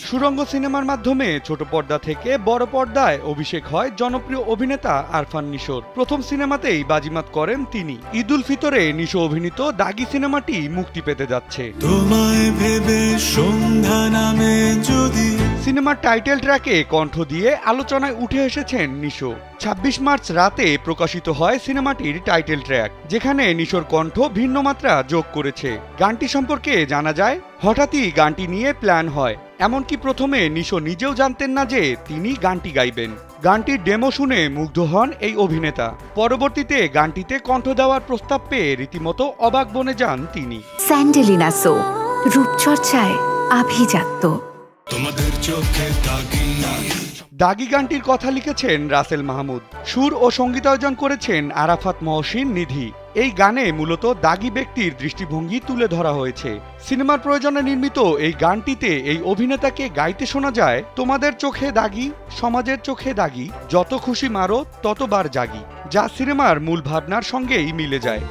সুরঙ্গ সিনেমার মাধ্যমে ছোট পর্দা থেকে বড় পর্দায় অভিষেক হয় জনপ্রিয় অভিনেতা আরফান নিশোর। প্রথম সিনেমাতেই বাজিমাত করেন তিনি। ঈদ উল ফিতরে নিশো অভিনীত দাগি সিনেমাটি মুক্তি পেতে যাচ্ছে। সিনেমার টাইটেল ট্র্যাকে কণ্ঠ দিয়ে আলোচনায় উঠে এসেছেন নিশো। ২৬ মার্চ রাতে প্রকাশিত হয় সিনেমাটির টাইটেল ট্র্যাক, যেখানে নিশোর কণ্ঠ ভিন্ন মাত্রা যোগ করেছে। গানটি সম্পর্কে জানা যায়, হঠাৎই গানটি নিয়ে প্ল্যান হয়। এমনকি প্রথমে নিশো নিজেও জানতেন না যে তিনি গানটি গাইবেন। গানটির ডেমো শুনে মুগ্ধ হন এই অভিনেতা। পরবর্তীতে গানটিতে কণ্ঠ দেওয়ার প্রস্তাব পেয়ে রীতিমতো অবাক বনে যান তিনি। স্যান্ডেলিনা সো, রূপচর্চায় আভিজাত্য। দাগি গানটির কথা লিখেছেন রাসেল মাহমুদ, সুর ও সঙ্গীতায়োজন করেছেন আরাফাত মহসিন নিধি। এই গানে মূলত দাগি ব্যক্তির দৃষ্টিভঙ্গি তুলে ধরা হয়েছে। সিনেমার প্রয়োজনে নির্মিত এই গানটিতে এই অভিনেতাকে গাইতে শোনা যায়, তোমাদের চোখে দাগি, সমাজের চোখে দাগি, যত খুশি মারো ততবার জাগি, যা সিনেমার মূল ভাবনার সঙ্গেই মিলে যায়।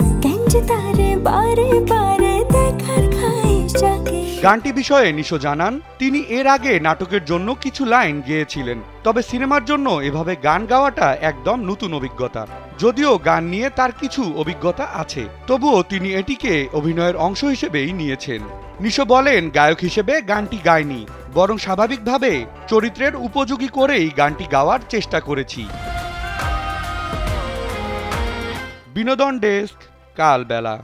গানটি বিষয়ে নিশো জানান, তিনি এর আগে নাটকের জন্য কিছু লাইন গেয়েছিলেন, তবে সিনেমার জন্য এভাবে গান গাওয়াটা একদম নতুন অভিজ্ঞতা। যদিও গান নিয়ে তার কিছু অভিজ্ঞতা আছে, তবুও তিনি এটিকে অভিনয়ের অংশ হিসেবেই নিয়েছেন। নিশো বলেন, গায়ক হিসেবে গানটি গাইনি, বরং স্বাভাবিকভাবে চরিত্রের উপযোগী করেই গানটি গাওয়ার চেষ্টা করেছি। বিনোদন ডেস্ক, কালবেলা।